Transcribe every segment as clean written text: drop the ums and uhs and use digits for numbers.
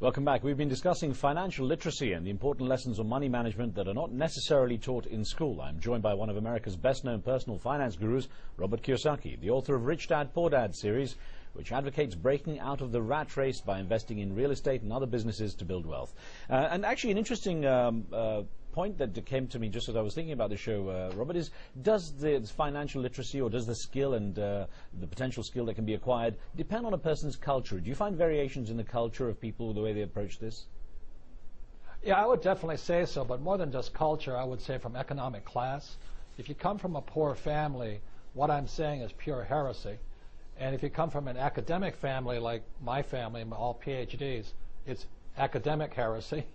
Welcome back. We've been discussing financial literacy and the important lessons on money management that are not necessarily taught in school. I'm joined by one of America's best-known personal finance gurus, Robert Kiyosaki, the author of Rich Dad, Poor Dad series, which advocates breaking out of the rat race by investing in real estate and other businesses to build wealth. And actually an interesting point that came to me just as I was thinking about the show, Robert, is does the financial literacy or does the skill and the potential skill that can be acquired depend on a person's culture? Do you find variations in the culture of people, the way they approach this? Yeah, I would definitely say so, but more than just culture, I would say from economic class. If you come from a poor family, what I'm saying is pure heresy. And if you come from an academic family like my family, all PhDs, it's academic heresy.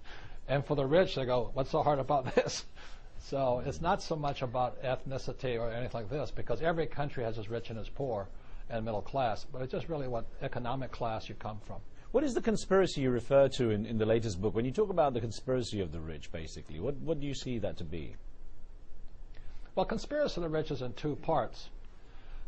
And for the rich, they go, what's so hard about this? So it's not so much about ethnicity or anything like this, because every country has its rich and its poor and middle class, but it's just really what economic class you come from. What is the conspiracy you refer to in the latest book? When you talk about the conspiracy of the rich, basically, what do you see that to be? Well, conspiracy of the rich is in two parts.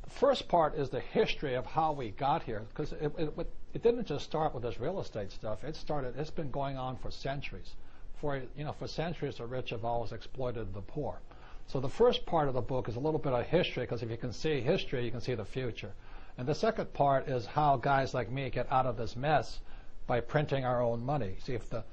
The first part is the history of how we got here, because it didn't just start with this real estate stuff. It's been going on for centuries. For centuries, the rich have always exploited the poor. So the first part of the book is a little bit of history, because if you can see history, you can see the future. And the second part is how guys like me get out of this mess by printing our own money. See, if the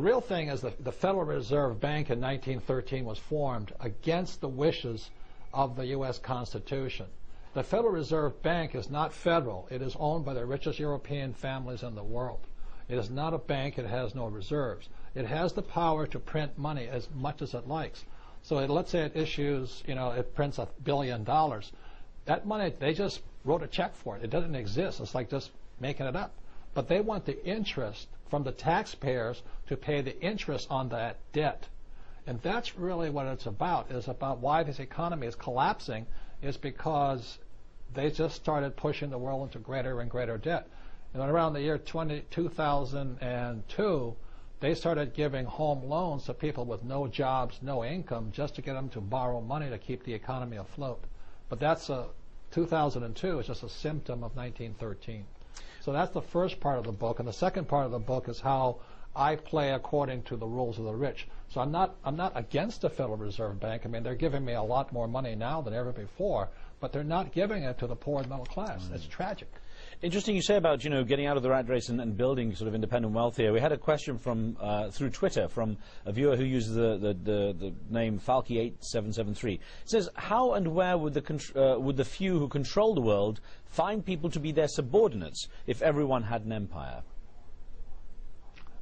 real thing is the Federal Reserve Bank in 1913 was formed against the wishes of the U.S. Constitution. The Federal Reserve Bank is not federal. It is owned by the richest European families in the world. It is not a bank. It has no reserves. It has the power to print money as much as it likes. So let's say it issues, it prints $1 billion. That money, they just wrote a check for it. It doesn't exist. It's like just making it up. But they want the interest from the taxpayers to pay the interest on that debt. And that's really what it's about, is about why this economy is collapsing, is because they just started pushing the world into greater and greater debt. And around the year 2002, they started giving home loans to people with no jobs, no income, just to get them to borrow money to keep the economy afloat. But that's 2002 is just a symptom of 1913. So that's the first part of the book, and the second part of the book is how I play according to the rules of the rich. So I'm not against the Federal Reserve Bank. I mean, they're giving me a lot more money now than ever before, but they're not giving it to the poor and middle class. It's tragic. Interesting you say about, getting out of the rat race and building sort of independent wealth here. We had a question from through Twitter from a viewer who uses the name Falky8773. It says, how and where would the few who control the world find people to be their subordinates if everyone had an empire?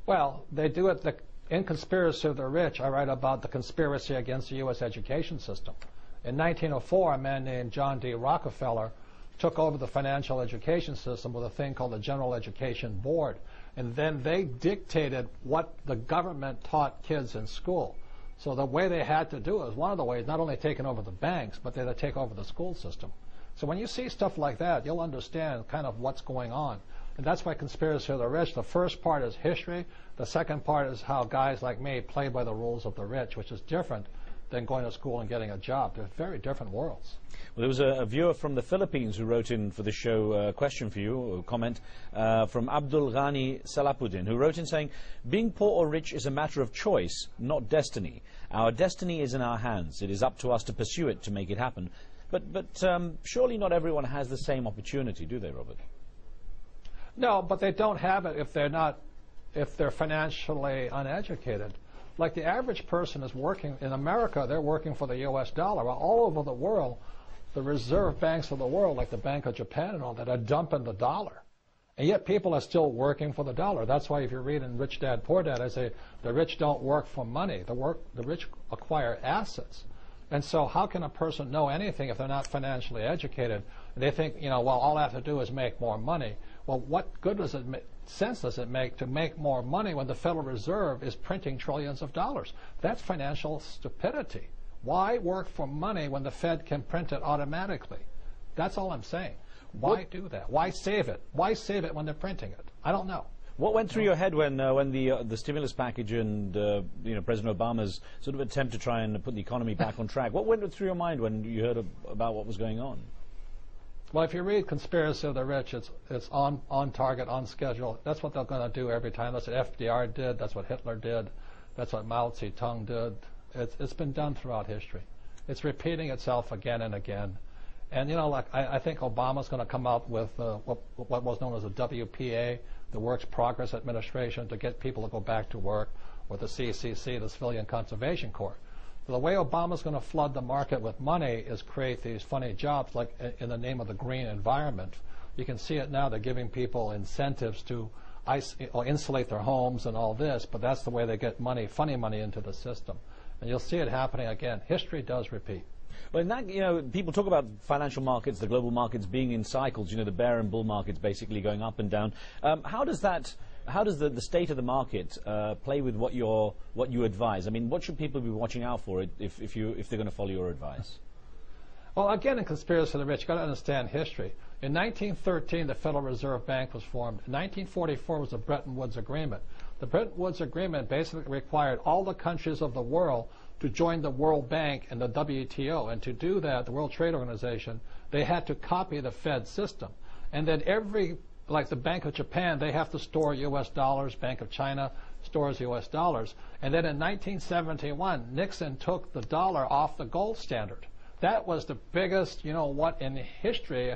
Well, they do it in Conspiracy of the Rich. I write about the conspiracy against the U.S. education system. In 1904, a man named John D. Rockefeller took over the financial education system with a thing called the General Education Board. And then they dictated what the government taught kids in school. So the way they had to do it was one of the ways, not only taking over the banks, but they had to take over the school system. So when you see stuff like that, you'll understand kind of what's going on. And that's why Conspiracy of the Rich, the first part is history. The second part is how guys like me play by the rules of the rich, which is different than going to school and getting a job. They're very different worlds. Well, there was a viewer from the Philippines who wrote in for the show a question for you, or a comment, from Abdul Ghani Salapuddin, who wrote in saying, being poor or rich is a matter of choice, not destiny. Our destiny is in our hands. It is up to us to pursue it to make it happen. But surely not everyone has the same opportunity, do they, Robert? No, but they don't have it if they're financially uneducated. Like the average person is working, in America, they're working for the U.S. dollar. Well, all over the world, the reserve banks of the world, like the Bank of Japan and all that, are dumping the dollar. And yet people are still working for the dollar. That's why if you read in Rich Dad, Poor Dad, I say the rich don't work for money. The rich acquire assets. And so how can a person know anything if they're not financially educated? And they think, well, all I have to do is make more money. Well, what good sense does it make to make more money when the Federal Reserve is printing trillions of dollars? That's financial stupidity. Why work for money when the Fed can print it automatically? That's all I'm saying. Why do that? Why save it? Why save it when they're printing it? I don't know. What went through your head when the stimulus package and President Obama's sort of attempt to try and put the economy back on track? What went through your mind when you heard about what was going on? Well, if you read Conspiracy of the Rich, it's on target, on schedule. That's what they're going to do every time. That's what FDR did. That's what Hitler did. That's what Mao Zedong did. It's been done throughout history. It's repeating itself again and again. And, you know, like I think Obama's going to come out with what was known as the WPA, the Works Progress Administration, to get people to go back to work, or the CCC, the Civilian Conservation Corps. So the way Obama's going to flood the market with money is create these funny jobs, like in the name of the green environment. You can see it now. They're giving people incentives to insulate their homes and all this, but that's the way they get money, funny money, into the system. And you'll see it happening again. History does repeat. Well, in that, you know, people talk about financial markets, the global markets being in cycles, you know, the bear and bull markets basically going up and down. How does the state of the market play with what you advise? I mean, what should people be watching out for if they're going to follow your advice? Well, again, in Conspiracy of the Rich, you've got to understand history. In 1913, the Federal Reserve Bank was formed. In 1944 was the Bretton Woods Agreement. The Bretton Woods Agreement basically required all the countries of the world to join the World Bank and the WTO. And to do that, the World Trade Organization, they had to copy the Fed system. And then like the Bank of Japan, they have to store U.S. dollars. Bank of China stores U.S. dollars. And then in 1971, Nixon took the dollar off the gold standard. That was the biggest, you know what, in history.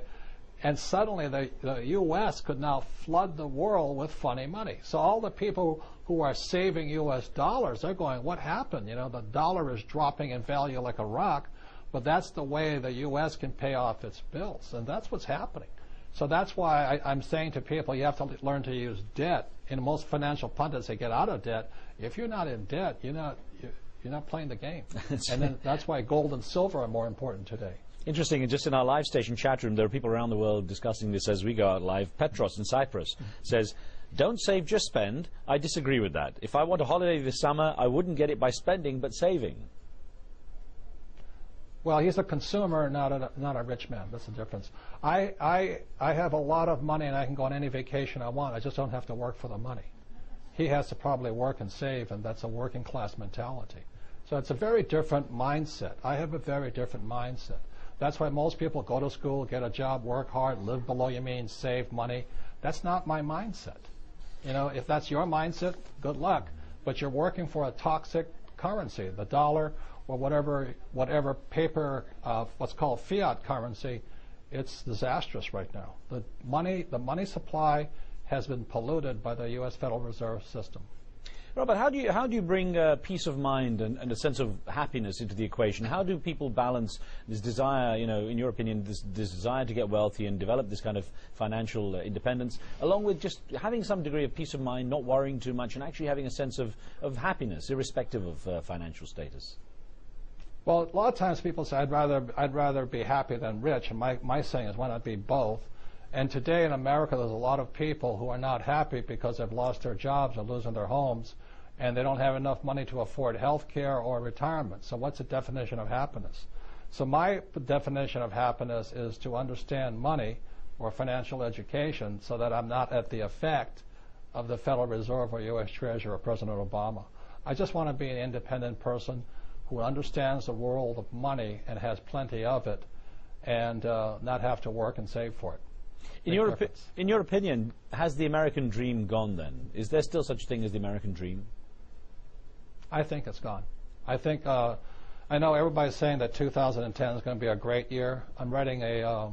And suddenly the U.S. could now flood the world with funny money. So all the people who are saving U.S. dollars, they're going, what happened? You know, the dollar is dropping in value like a rock, but that's the way the U.S. can pay off its bills. And that's what's happening. So that's why I'm saying to people, you have to learn to use debt. In most financial pundits, they get out of debt. If you're not in debt, you're not playing the game. And then that's why gold and silver are more important today. Interesting, and just in our live station chat room, there are people around the world discussing this as we go out live. Petros in Cyprus says, don't save, just spend. I disagree with that. If I want a holiday this summer, I wouldn't get it by spending, but saving. Well, he's a consumer, not a rich man. That's the difference. I have a lot of money, and I can go on any vacation I want. I just don't have to work for the money. He has to probably work and save, and that's a working class mentality. So it's a very different mindset. I have a very different mindset. That's why most people go to school, get a job, work hard, live below your means, save money. That's not my mindset. You know, if that's your mindset, good luck. But you're working for a toxic currency, the dollar or whatever paper, what's called fiat currency. It's disastrous right now. The money supply has been polluted by the U.S. Federal Reserve System. Robert, how do you bring peace of mind and a sense of happiness into the equation? How do people balance this desire, you know, in your opinion, this desire to get wealthy and develop this kind of financial independence, along with just having some degree of peace of mind, not worrying too much, and actually having a sense of happiness, irrespective of financial status? Well, a lot of times people say, I'd rather be happy than rich, and my saying is, why not be both? And today in America, there's a lot of people who are not happy because they've lost their jobs or losing their homes, and they don't have enough money to afford health care or retirement. So what's the definition of happiness? So my definition of happiness is to understand money or financial education so that I'm not at the effect of the Federal Reserve or U.S. Treasurer or President Obama. I just want to be an independent person who understands the world of money and has plenty of it, and not have to work and save for it. In your opinion, has the American dream gone then? Is there still such a thing as the American dream? I think it's gone. I think, I know everybody's saying that 2010 is going to be a great year. I'm writing a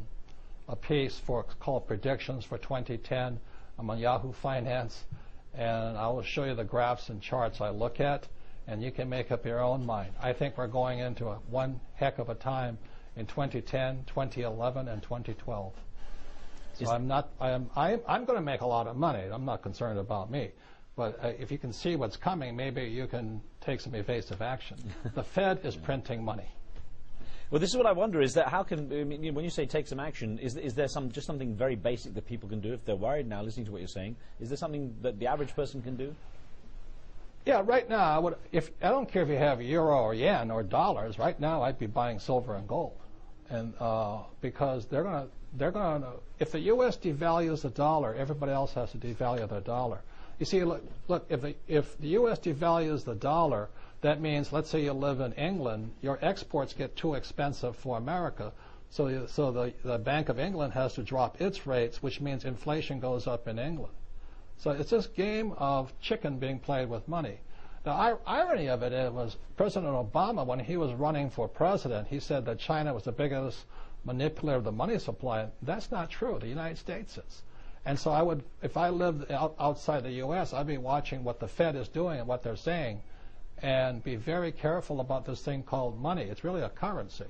piece called Predictions for 2010. I'm on Yahoo Finance, and I will show you the graphs and charts I look at, and you can make up your own mind. I think we're going into one heck of a time in 2010, 2011, and 2012. So I'm going to make a lot of money. I'm not concerned about me. But if you can see what's coming, maybe you can take some evasive action. The Fed is printing money. Well, this is what I wonder, is that how can, I mean, when you say take some action, is there just something very basic that people can do if they're worried now, listening to what you're saying? Is there something that the average person can do? Yeah, right now, I don't care if you have euro or yen or dollars. Right now, I'd be buying silver and gold, and because they're going to, if the U.S. devalues the dollar, everybody else has to devalue their dollar. You see, look, if the U.S. devalues the dollar, that means, let's say you live in England, your exports get too expensive for America, So the Bank of England has to drop its rates, which means inflation goes up in England. So it's this game of chicken being played with money. The irony of it was President Obama, when he was running for president, he said that China was the biggest manipulator of the money supply. That's not true. The United States is. And so I would, if I lived outside the U.S., I'd be watching what the Fed is doing and what they're saying, and be very careful about this thing called money. It's really a currency.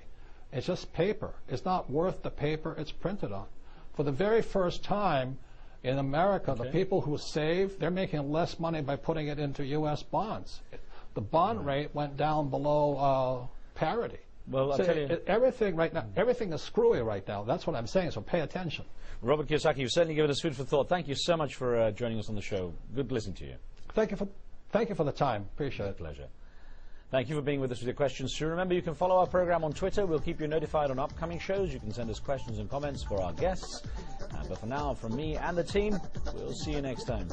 It's just paper. It's not worth the paper it's printed on. For the very first time in America, the people who save, they're making less money by putting it into U.S. bonds. The bond rate went down below parity. Well, I'll tell you, everything right now, everything is screwy right now. That's what I'm saying, so pay attention. Robert Kiyosaki, you've certainly given us food for thought. Thank you so much for joining us on the show. Good listening to you. Thank you for the time. Appreciate it. Pleasure. Thank you for being with us with your questions. So remember, you can follow our program on Twitter. We'll keep you notified on upcoming shows. You can send us questions and comments for our guests. But for now, from me and the team, we'll see you next time.